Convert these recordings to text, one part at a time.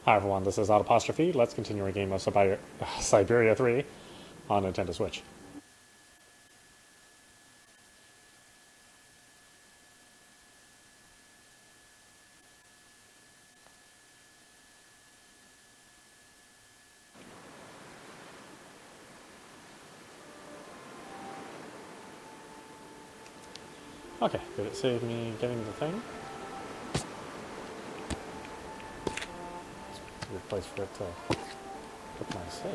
Hi everyone, this is audap. Let's continue our game of Syberia 3 on Nintendo Switch. Okay, did it save me getting the thing? It's a weird place for it to put my save.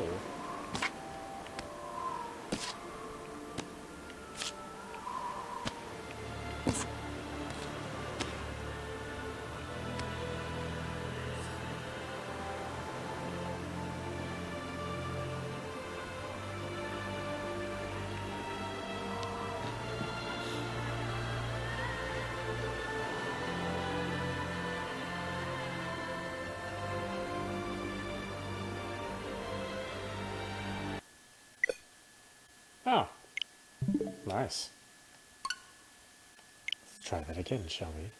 Oh, nice. Let's try that again, shall we?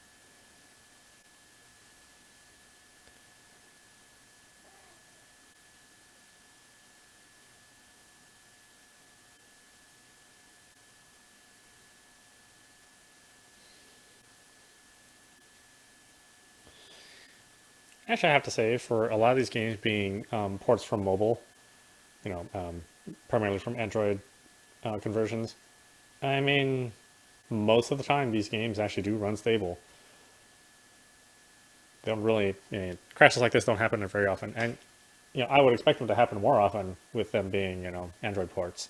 Actually, I have to say, for a lot of these games being ports from mobile, you know, primarily from Android conversions, I mean, most of the time these games actually do run stable. They don't really, crashes like this don't happen very often. And, I would expect them to happen more often with them being, Android ports.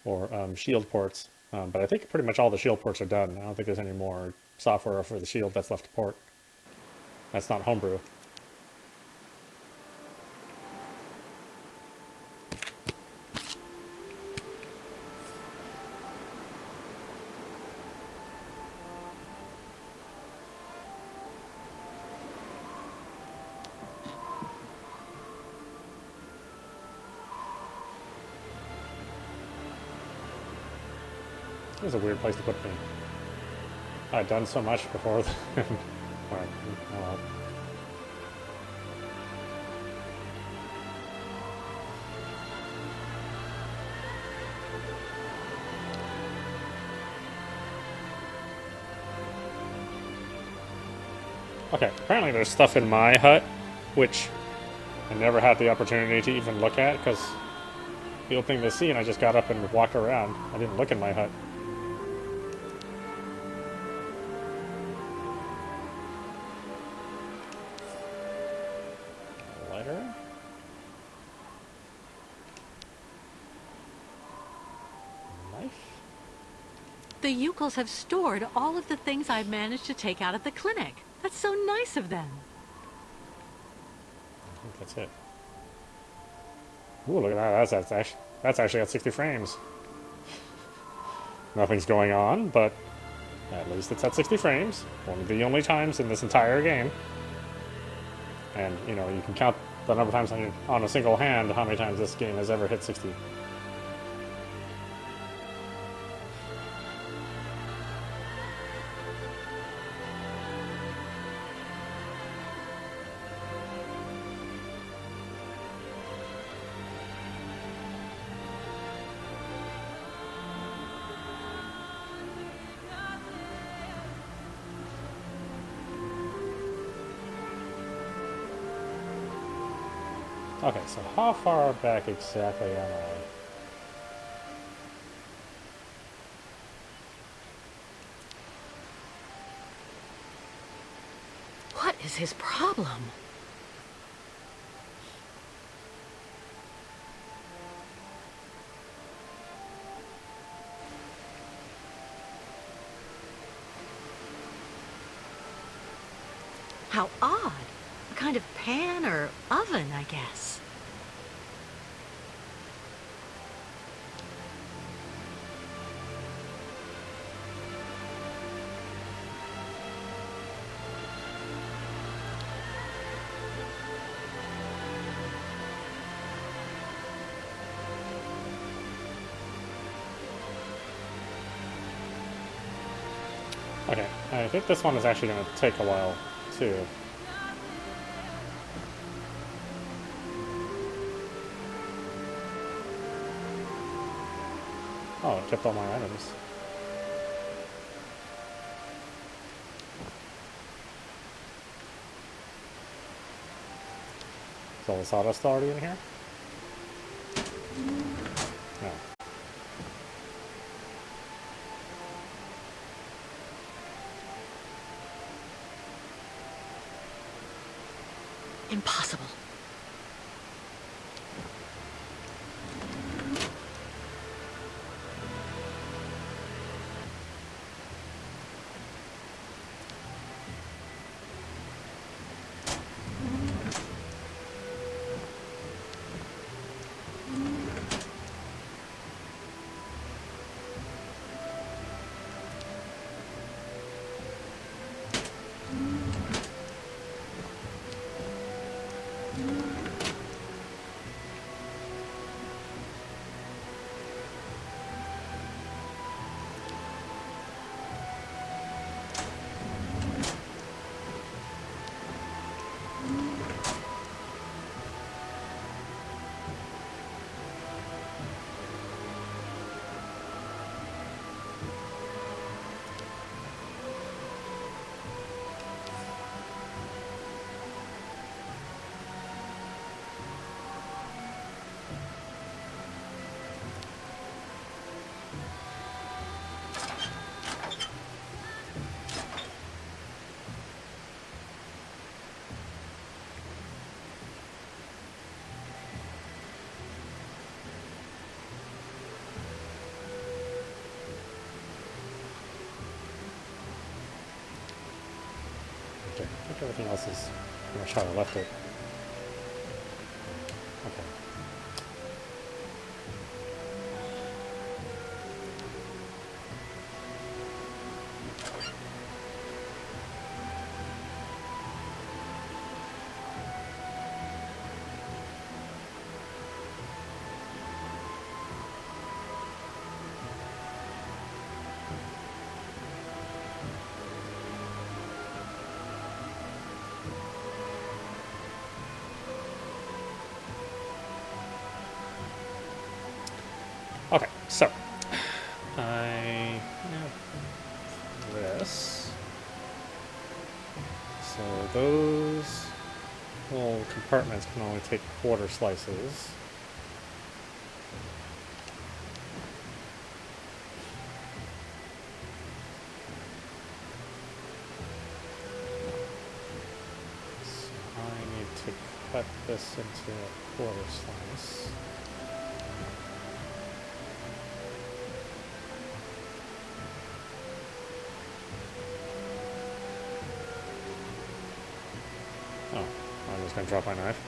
Or Shield ports. But I think pretty much all the Shield ports are done. I don't think there's any more software for the Shield that's left to port. That's not homebrew. This is a weird place to put me. I've done so much before. Well, okay, apparently there's stuff in my hut, which I never had the opportunity to even look at, because the opening the scene, I just got up and walked around. I didn't look in my hut. Lighter? Knife? The Youkols have stored all of the things I've managed to take out of the clinic. That's so nice of them. I think that's it. Ooh, look at that. That's actually at 60 frames. Nothing's going on, but at least it's at 60 frames. One of the only times in this entire game. And, you can count the number of times on a single hand how many times this game has ever hit 60. Okay, so how far back exactly am I? What is his problem? How odd. A kind of pan or oven, I guess. I think this one is actually going to take a while, too. Oh, it kept all my items. Is all the sawdust already in here? No. Impossible. Okay, I think everything else is pretty much how I left it. Okay. Okay, so I have this. So those little compartments can only take quarter slices. So I need to cut this into a quarter slice. Oh, I'm just gonna drop my knife.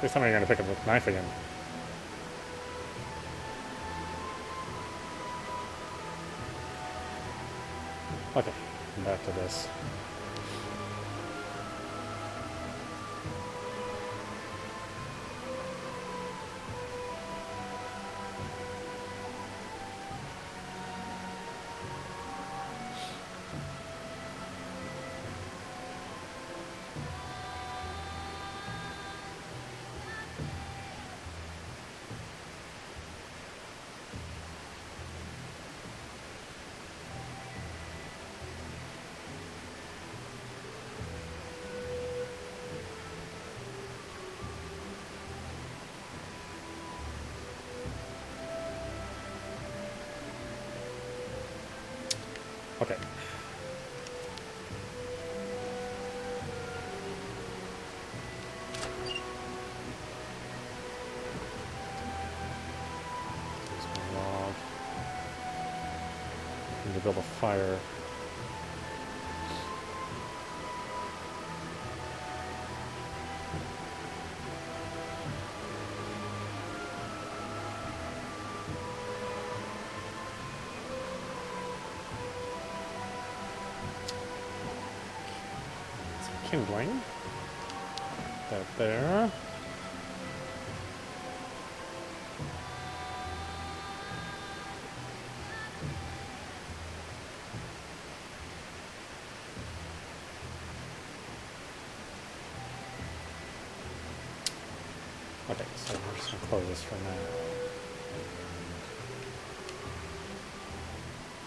This time you're gonna pick up the knife again. Okay, back to this. Okay. Here's my log. Need to build a fire. Kindling. That there. I'll close this for now.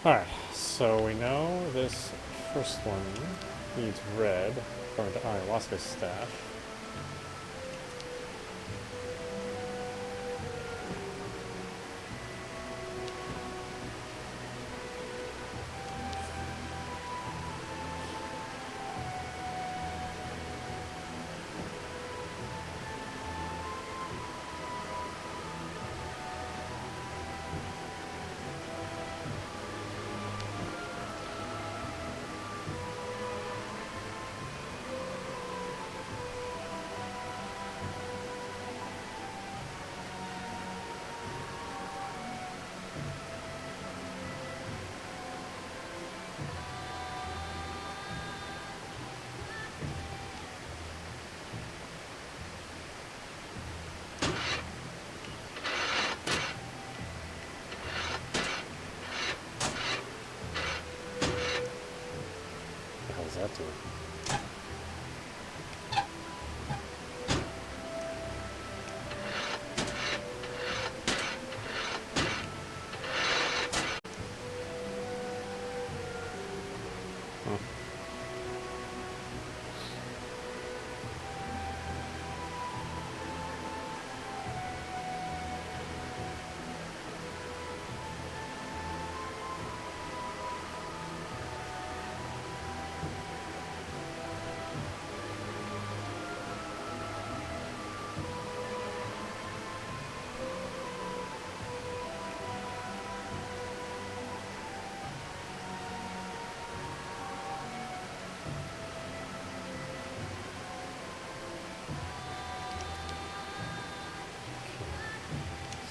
Alright, so we know this first one needs red, according to ayahuasca staff. What the hell does that do? Huh.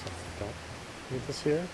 So don't need this here.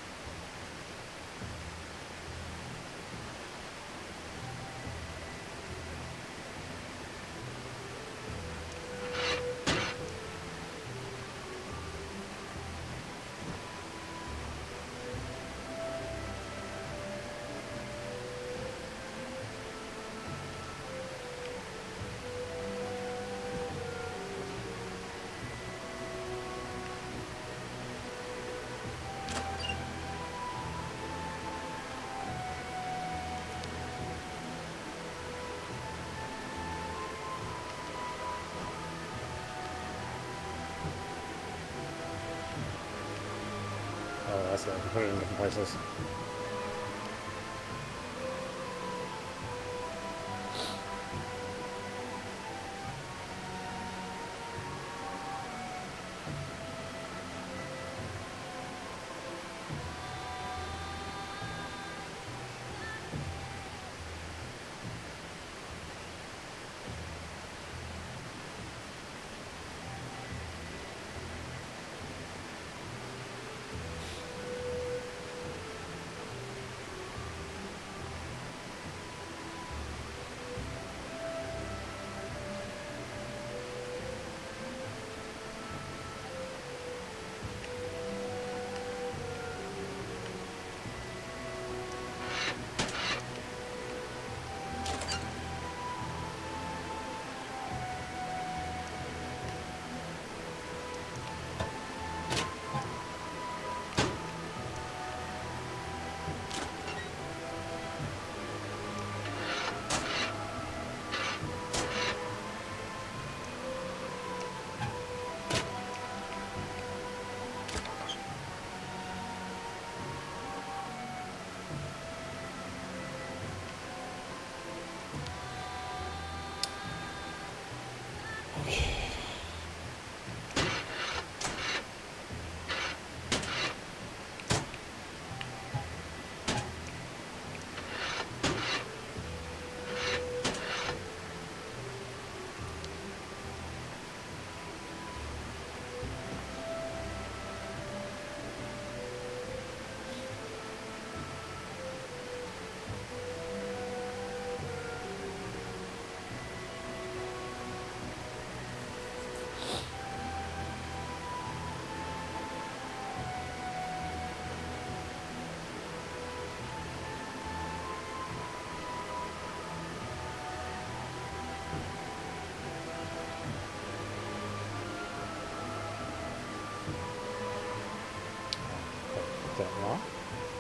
Oh, that's it. I can put it in different places.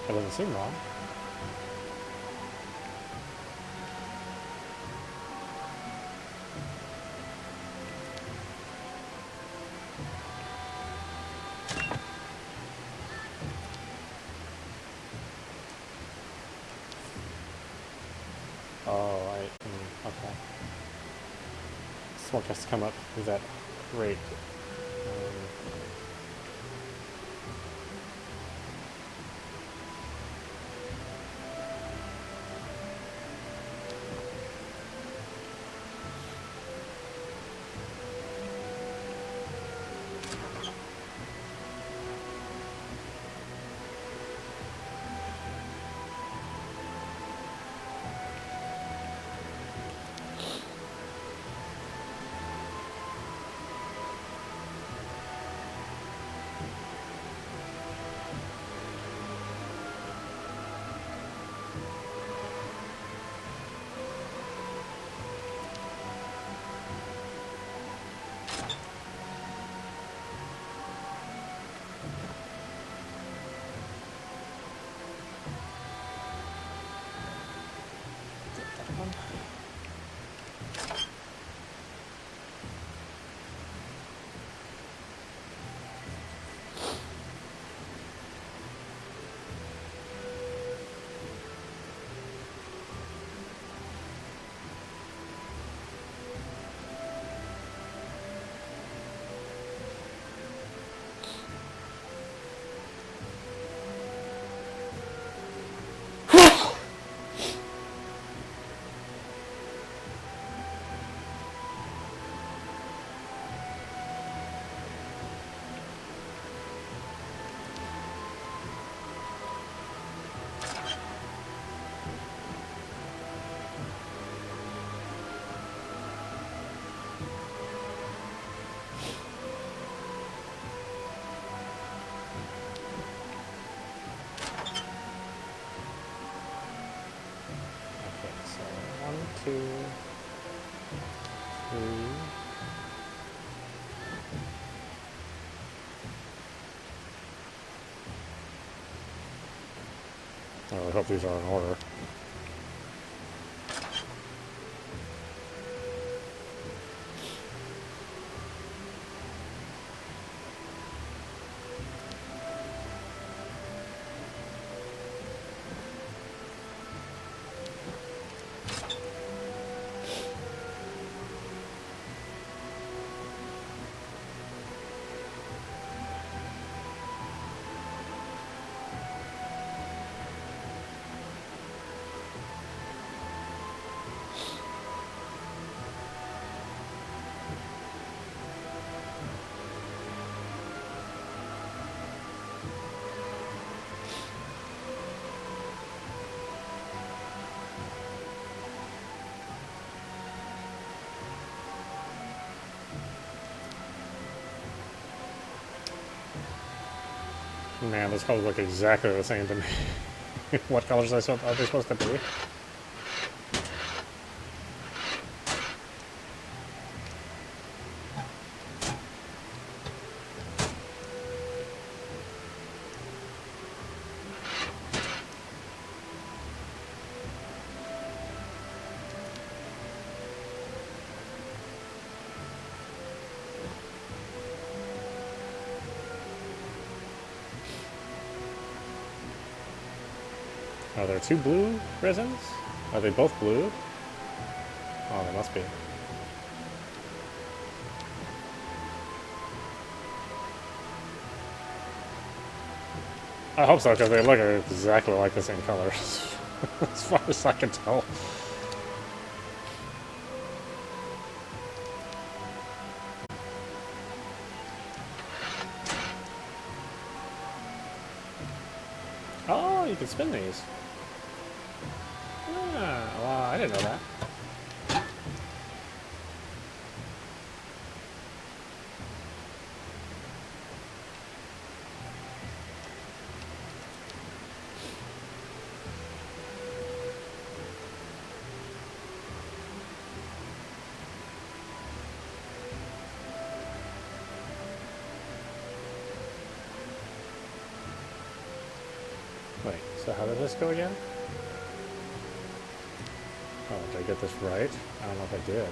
That doesn't seem wrong. Oh, okay. Smoke has to come up with that rate. Two, three. I really hope these are in order. Man, those colors look exactly the same to me. What colors are they supposed to be? Are there two blue resins? Are they both blue? Oh, they must be. I hope so, because they look exactly like the same colors, as far as I can tell. Oh, you can spin these. Ah, well, I didn't know that. Wait, So how did this go again? Oh, did I get this right? I don't know if I did.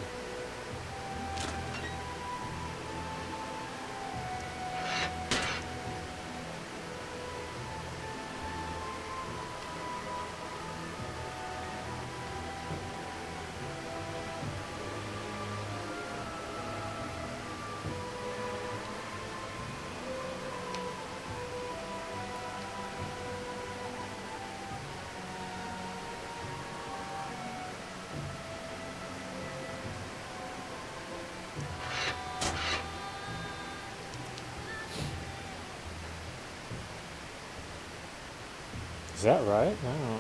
Is that right? I don't know.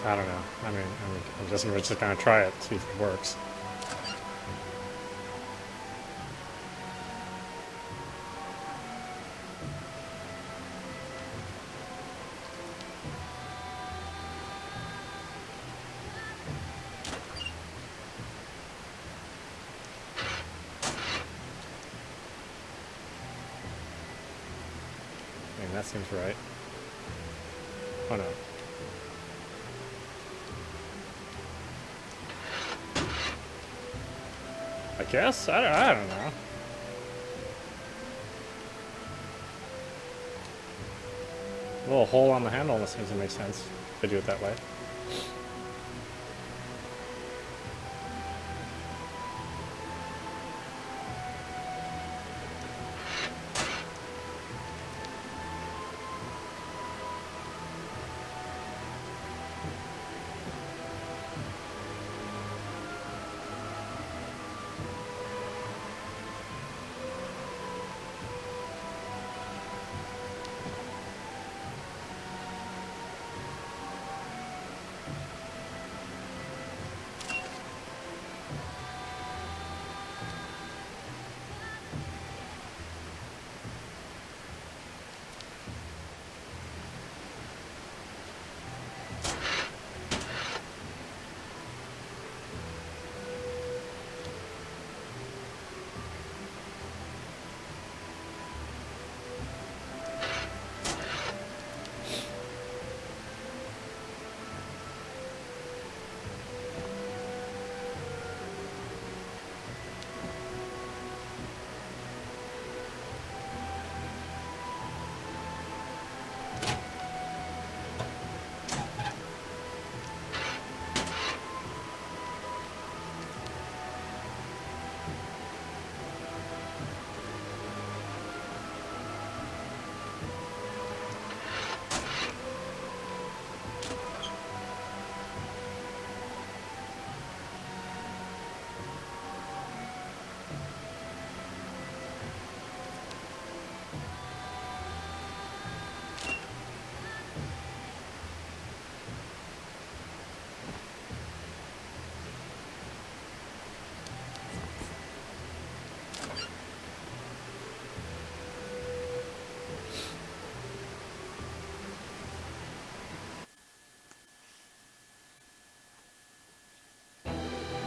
I don't know. I mean, I'm just gonna try it, see if it works. I mean, that seems right. Oh no. I guess? I don't know. A little hole on the handle almost seems to make sense if they do it that way.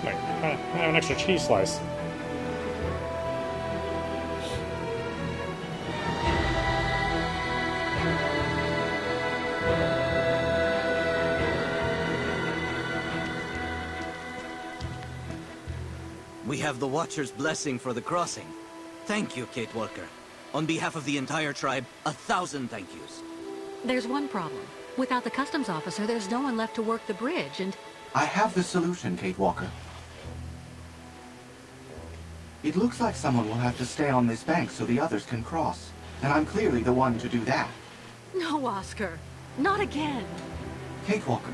Like, I have an extra cheese slice. We have the Watcher's blessing for the crossing. Thank you, Kate Walker. On behalf of the entire tribe, 1,000 thank yous. There's one problem. Without the customs officer, there's no one left to work the bridge, and... I have the solution, Kate Walker. It looks like someone will have to stay on this bank so the others can cross. And I'm clearly the one to do that. No, Oscar. Not again. Kate Walker,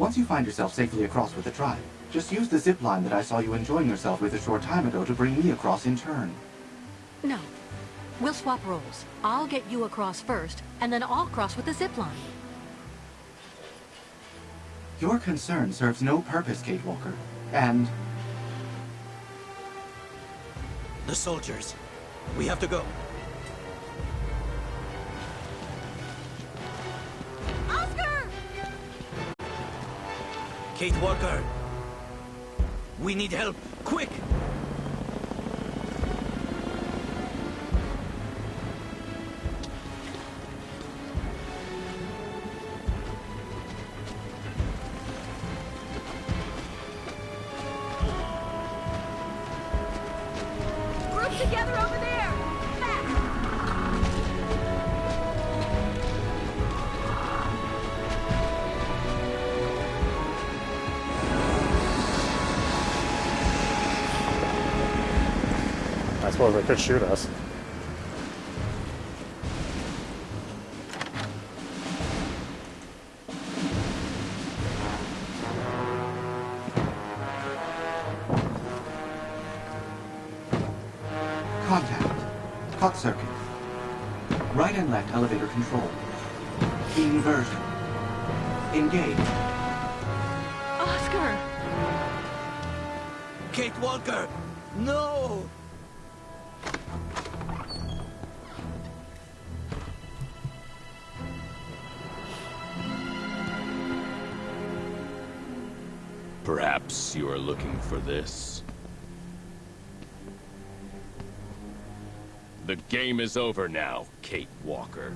Once you find yourself safely across with the tribe, just use the zip line that I saw you enjoying yourself with a short time ago to bring me across in turn. No. We'll swap roles. I'll get you across first, and then I'll cross with the zip line. Your concern serves no purpose, Kate Walker. And... The soldiers. We have to go. Oscar! Kate Walker. We need help. Quick! Group together over there! Fast! I suppose they could shoot us. contact. Cut circuit. Right and left elevator control. Inversion. Engage. Oscar! Kate Walker! No! Perhaps you are looking for this. The game is over now, Kate Walker.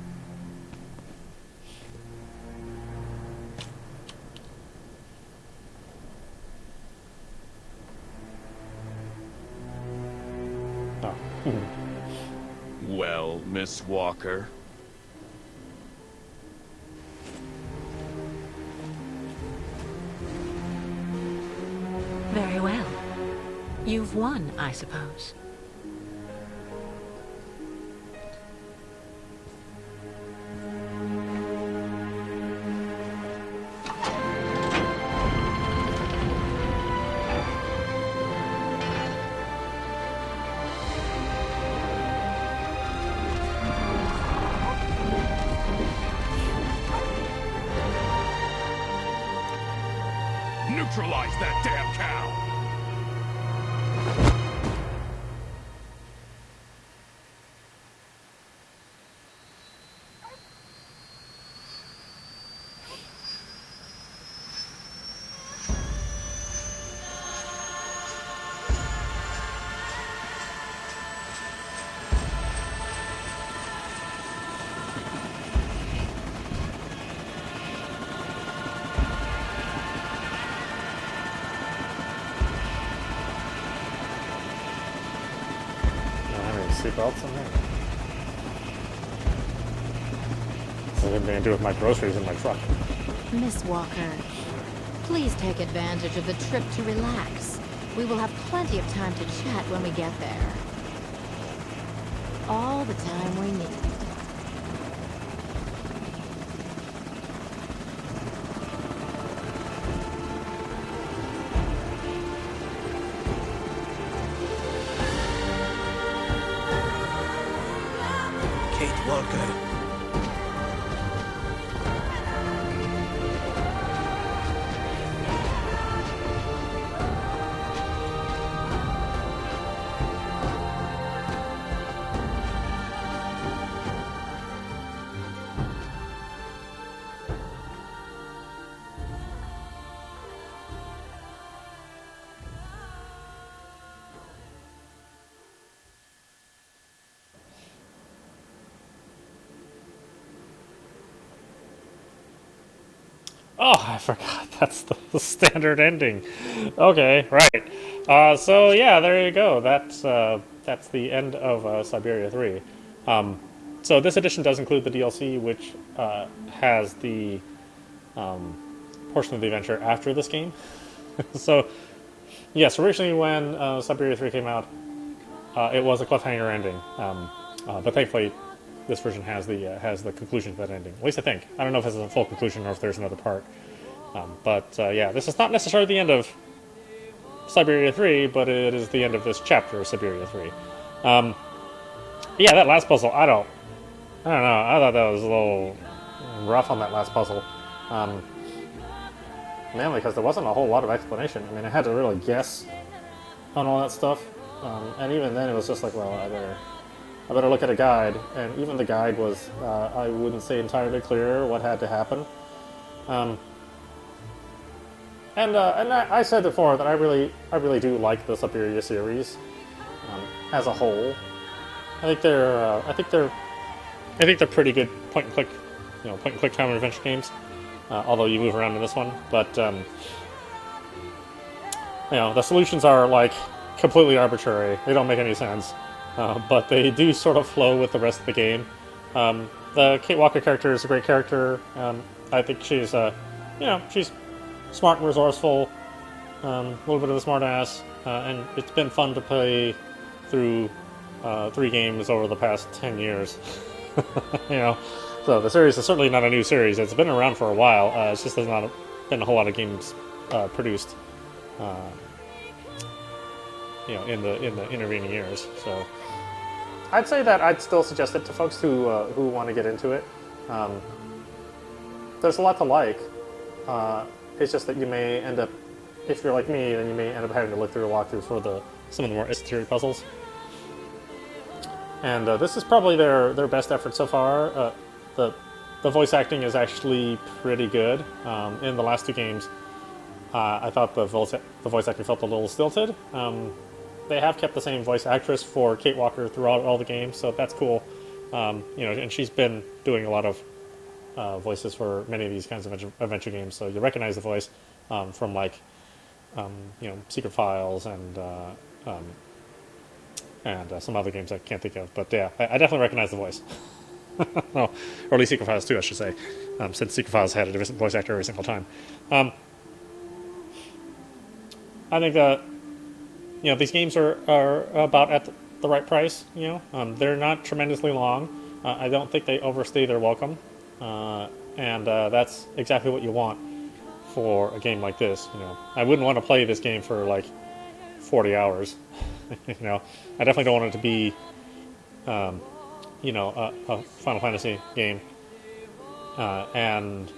Oh. Well, Miss Walker. Very well. You've won, I suppose. Neutralize that damn cow! Seatbelts in there. So what am I going to do with my groceries in my truck? Miss Walker, please take advantage of the trip to relax. We will have plenty of time to chat when we get there. All the time we need. Kate Walker. Oh, I forgot. That's the standard ending. Okay, right. So yeah, there you go. That's the end of Syberia 3. So this edition does include the DLC, which has the portion of the adventure after this game. So yes, originally when Syberia 3 came out, it was a cliffhanger ending, but thankfully this version has the conclusion to that ending. At least I think. I don't know if it's a full conclusion or if there's another part. Yeah, this is not necessarily the end of Syberia 3, but it is the end of this chapter of Syberia 3. Yeah, that last puzzle, I don't know. I thought that was a little rough on that last puzzle. Mainly because there wasn't a whole lot of explanation. I mean, I had to really guess on all that stuff. And even then, it was just like, well, I better look at a guide. And even the guide was, I wouldn't say entirely clear what had to happen. And I said before that I really do like the Syberia series as a whole. I think they're pretty good point and click time and adventure games. Although you move around in this one, but the solutions are like completely arbitrary. They don't make any sense, but they do sort of flow with the rest of the game. The Kate Walker character is a great character. I think she's she's smart and resourceful, a little bit of a smart ass, and it's been fun to play through 3 games over the past 10 years. So the series is certainly not a new series. It's been around for a while. It's just there's not been a whole lot of games produced, in the intervening years. So I'd say that I'd still suggest it to folks who want to get into it. There's a lot to like. It's just that you may end up, if you're like me, then you may end up having to look through a walkthrough for some of the more esoteric puzzles. And this is probably their best effort so far. The voice acting is actually pretty good. In the last 2 games, I thought the voice acting felt a little stilted. They have kept the same voice actress for Kate Walker throughout all the games, so that's cool. And she's been doing a lot of voices for many of these kinds of adventure games, so you recognize the voice from like Secret Files and some other games I can't think of. But yeah, I definitely recognize the voice. Well, or at least Secret Files too, I should say, since Secret Files had a different voice actor every single time. I think that these games are about at the right price. They're not tremendously long. I don't think they overstay their welcome, and that's exactly what you want for a game like this. I wouldn't want to play this game for like 40 hours. I definitely don't want it to be a Final Fantasy game, and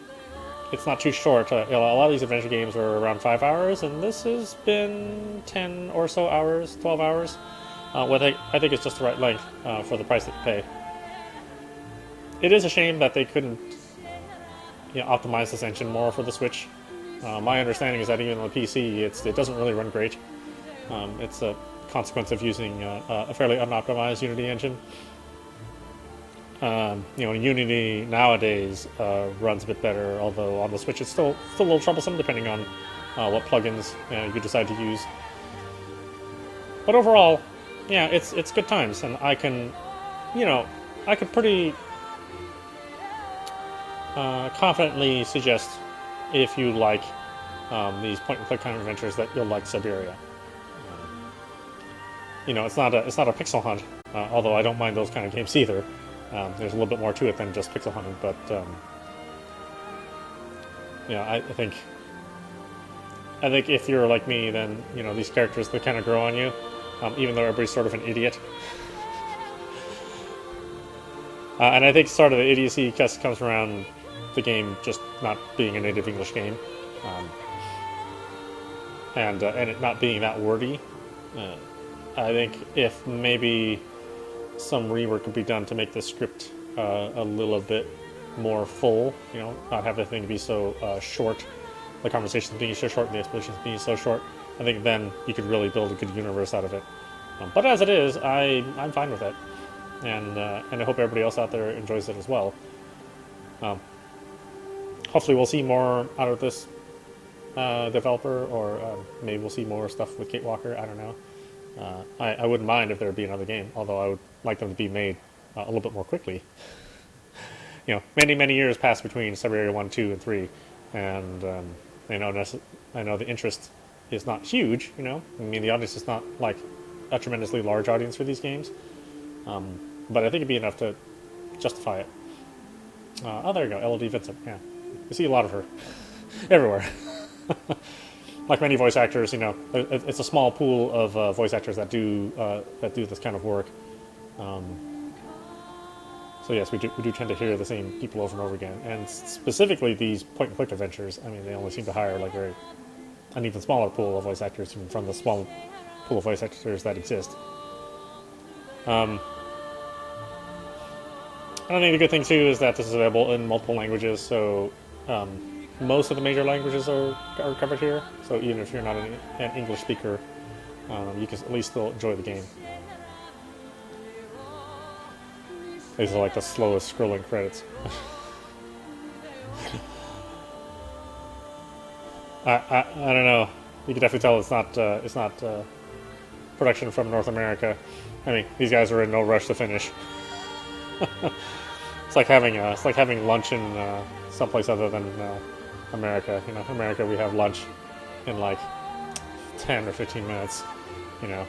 it's not too short. A lot of these adventure games are around 5 hours, and this has been 10 or so hours, 12 hours. I think it's just the right length for the price that you pay. It is a shame that they couldn't optimize this engine more for the Switch. My understanding is that even on the PC, it doesn't really run great. It's a consequence of using a fairly unoptimized Unity engine. Unity nowadays runs a bit better, although on the Switch it's still a little troublesome depending on what plugins you decide to use. But overall, yeah, it's good times, and I can pretty confidently suggest, if you like these point-and-click kind of adventures, that you'll like Syberia. It's not a pixel hunt, although I don't mind those kind of games either. There's a little bit more to it than just pixel hunting, but I think if you're like me, then these characters, they kind of grow on you, even though everybody's sort of an idiot. And I think sort of the idiocy just comes around the game just not being a native English game, and it not being that wordy. I think if maybe some rework could be done to make the script a little bit more full, not have the thing be so short, the conversations being so short and the expositions being so short, I think then you could really build a good universe out of it. But as it is, I'm fine with it, and I hope everybody else out there enjoys it as well. Hopefully we'll see more out of this developer, or maybe we'll see more stuff with Kate Walker, I don't know. I wouldn't mind if there would be another game, although I would like them to be made a little bit more quickly. Many years passed between Syberia 1, 2, and 3, and I know the interest is not huge. I mean, the audience is not like a tremendously large audience for these games, but I think it'd be enough to justify it. Oh, there you go, Elodie Vincent. Yeah, you see a lot of her. everywhere. Like many voice actors, you know, it's a small pool of voice actors that do this kind of work. So yes, we do tend to hear the same people over and over again, and specifically these point-and-click adventures. I mean, they only seem to hire like an even smaller pool of voice actors from the small pool of voice actors that exist. I think the good thing too is that this is available in multiple languages, so most of the major languages are covered here. So even if you're not an English speaker, you can at least still enjoy the game. These are like the slowest scrolling credits. I don't know. You can definitely tell it's not production from North America. I mean, these guys are in no rush to finish. It's like having lunch in someplace other than America. You know, America we have lunch in like 10 or 15 minutes. You know,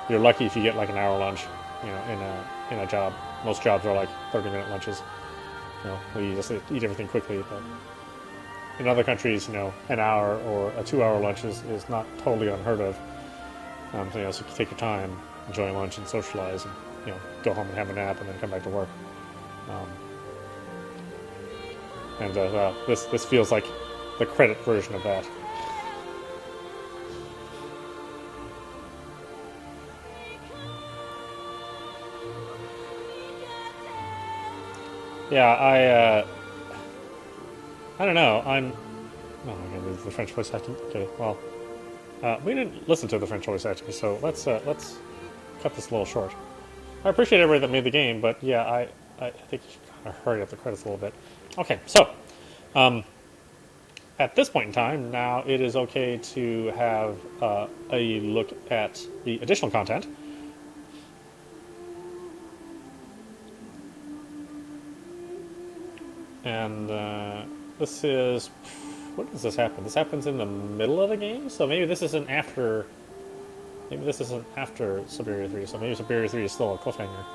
you're lucky if you get like an hour lunch. You know, in a job. Most jobs are like 30-minute lunches. You know, where you just eat everything quickly. But in other countries, you know, an hour or a 2-hour lunch is not totally unheard of. So, you know, so you can take your time, enjoy lunch, and socialize, and you know, go home and have a nap, and then come back to work. This feels like the credit version of that. Yeah, I don't know. Oh my god, the French voice acting. Okay, well, we didn't listen to the French voice acting, so let's cut this a little short. I appreciate everybody that made the game, but yeah, I think you should kind of hurry up the credits a little bit. Okay, so at this point in time, now it is okay to have a look at the additional content. And this is... When does this happen? This happens in the middle of the game? So maybe this isn't after... Maybe this isn't after Syberia 3, so maybe Syberia 3 is still a cliffhanger.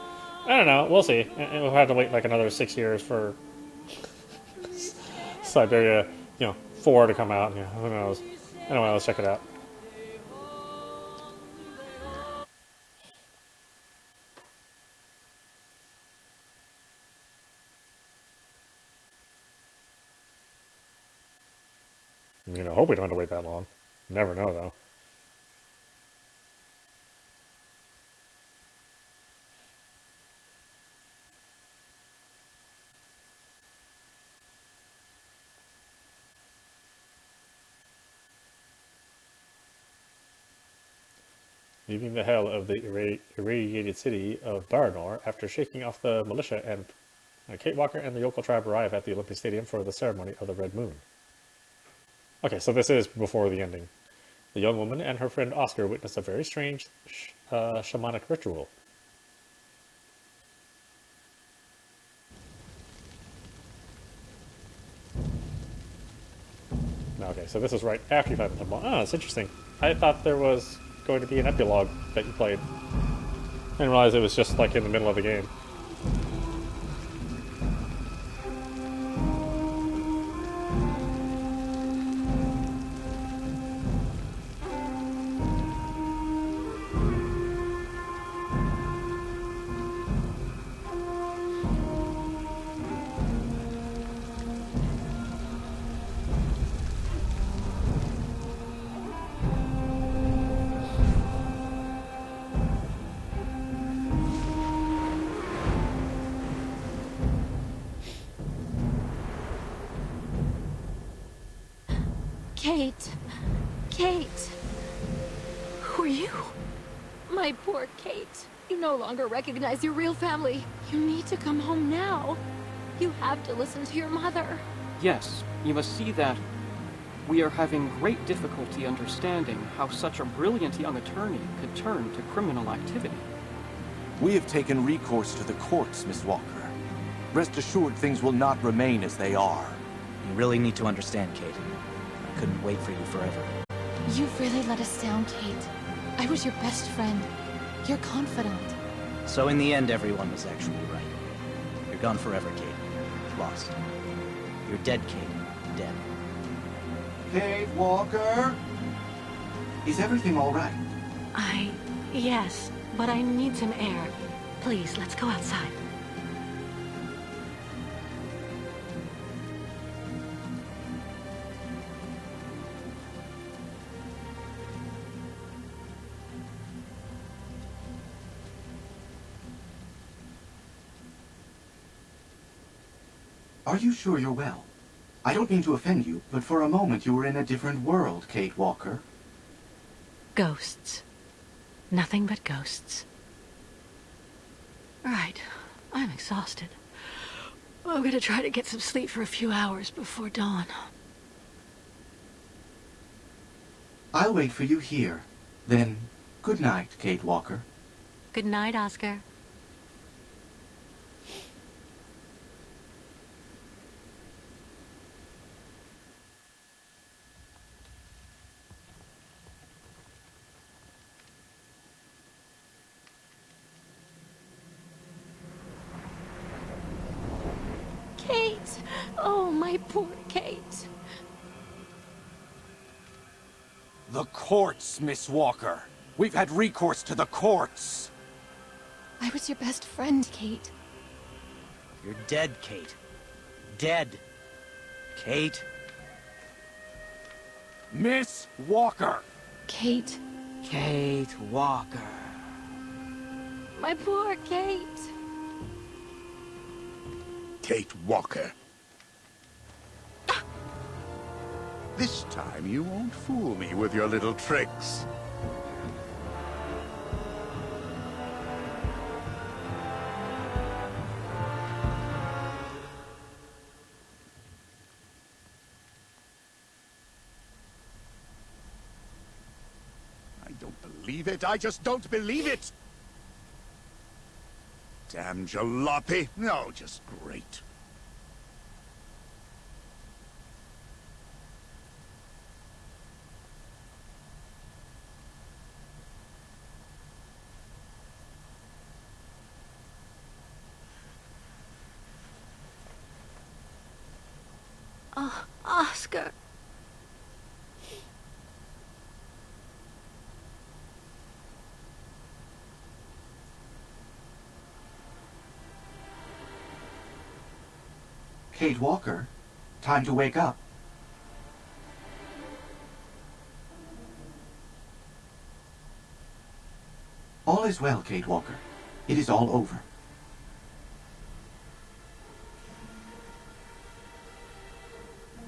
I don't know, we'll see. And we'll have to wait like another 6 years for Syberia, 4 to come out. Yeah, who knows? Anyway, let's check it out. I hope we don't have to wait that long. Never know, though. Leaving the hell of the irradiated city of Baranor after shaking off the militia, and Kate Walker and the Youkol tribe arrive at the Olympic Stadium for the ceremony of the Red Moon. Okay, so this is before the ending. The young woman and her friend Oscar witness a very strange shamanic ritual. Okay, so this is right after you find the temple. Oh, it's interesting. I thought there was going to be an epilogue that you played. I didn't realize it was just like in the middle of the game. Kate! Who are you? My poor Kate. You no longer recognize your real family. You need to come home now. You have to listen to your mother. Yes, you must see that we are having great difficulty understanding how such a brilliant young attorney could turn to criminal activity. We have taken recourse to the courts, Miss Walker. Rest assured things will not remain as they are. You really need to understand, Kate. I couldn't wait for you forever. You've really let us down, Kate. I was your best friend. Your confidant. So in the end, everyone was actually right. You're gone forever, Kate. Lost. You're dead, Kate. Dead. Kate Walker? Is everything all right? Yes, but I need some air. Please, let's go outside. Are you sure you're well? I don't mean to offend you, but for a moment you were in a different world, Kate Walker. Ghosts. Nothing but ghosts. Right. I'm exhausted. I'm gonna try to get some sleep for a few hours before dawn. I'll wait for you here. Then, good night, Kate Walker. Good night, Oscar. Kate! Oh, my poor Kate. The courts, Miss Walker. We've had recourse to the courts. I was your best friend, Kate. You're dead, Kate. Dead. Kate. Miss Walker. Kate. Kate Walker. My poor Kate. Kate Walker. This time you won't fool me with your little tricks. I don't believe it. I just don't believe it. Damn jalopy. No, just great. Oh, Oscar. Kate Walker, time to wake up. All is well, Kate Walker. It is all over.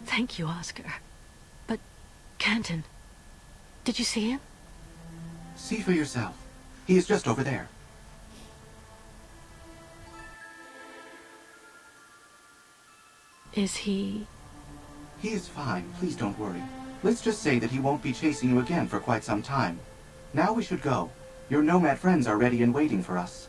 Thank you, Oscar. But, Canton, did you see him? See for yourself. He is just over there. Is he... He is fine. Please don't worry. Let's just say that he won't be chasing you again for quite some time. Now we should go. Your nomad friends are ready and waiting for us.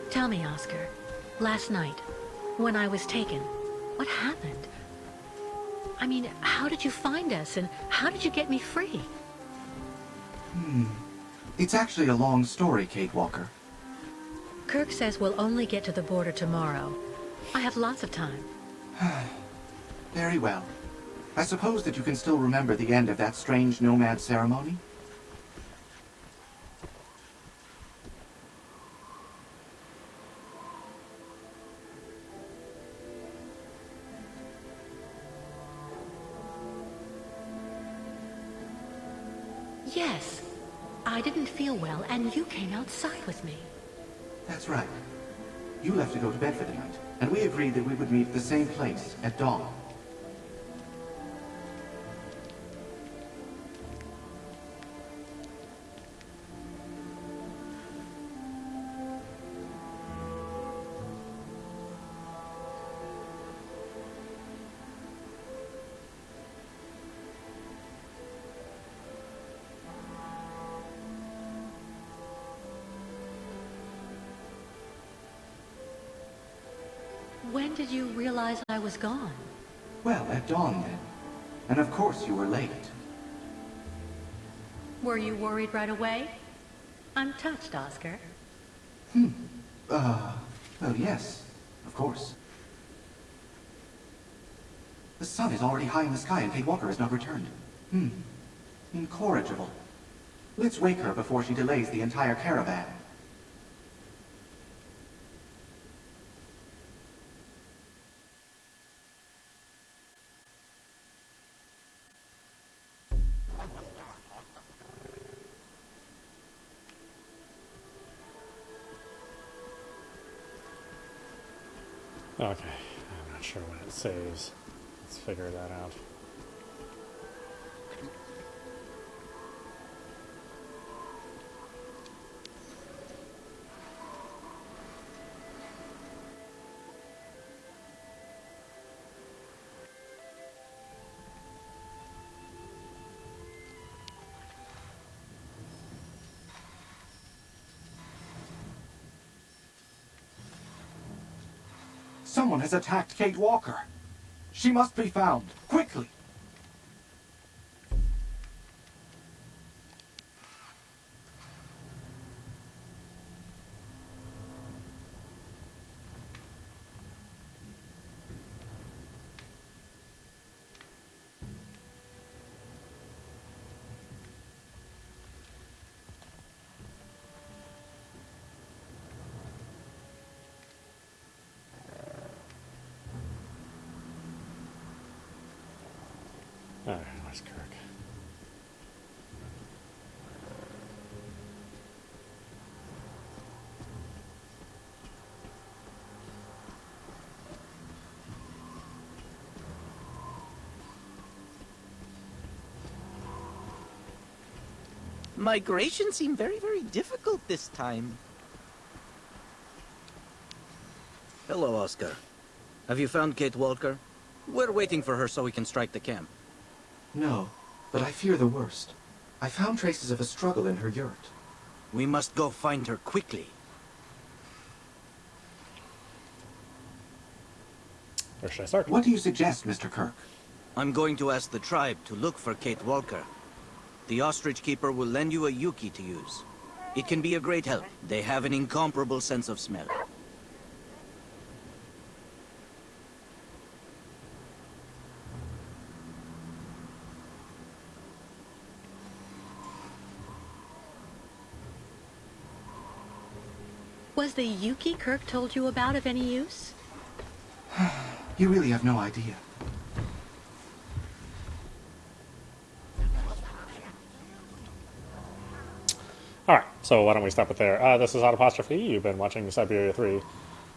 Tell me, Oscar. Last night, when I was taken, what happened? I mean, how did you find us, and how did you get me free? It's actually a long story, Kate Walker. Kirk says we'll only get to the border tomorrow. I have lots of time. Very well. I suppose that you can still remember the end of that strange nomad ceremony? Yes. I didn't feel well, and you came outside with me. That's right. You left to go to bed for the night, and we agreed that we would meet at the same place at dawn. When did you realize I was gone? Well, at dawn then. And of course you were late. Were you worried right away? I'm touched, Oscar. Well, yes, of course. The sun is already high in the sky and Kate Walker has not returned. Incorrigible. Let's wake her before she delays the entire caravan. Okay, I'm not sure when it saves. Let's figure that out. Someone has attacked Kate Walker. She must be found, quickly. Alright, where's Kirk? Migration seemed very, very difficult this time. Hello, Oscar. Have you found Kate Walker? We're waiting for her so we can strike the camp. No, but I fear the worst. I found traces of a struggle in her yurt. We must go find her quickly. Where should I start? What do you suggest, Mr. Kirk? I'm going to ask the tribe to look for Kate Walker. The ostrich keeper will lend you a Yuki to use. It can be a great help. They have an incomparable sense of smell. Was the Yuki Kirk told you about of any use? You really have no idea. Alright, so why don't we stop it there. This is Audapostrophe. You've been watching Syberia 3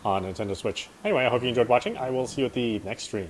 on Nintendo Switch. Anyway, I hope you enjoyed watching. I will see you at the next stream.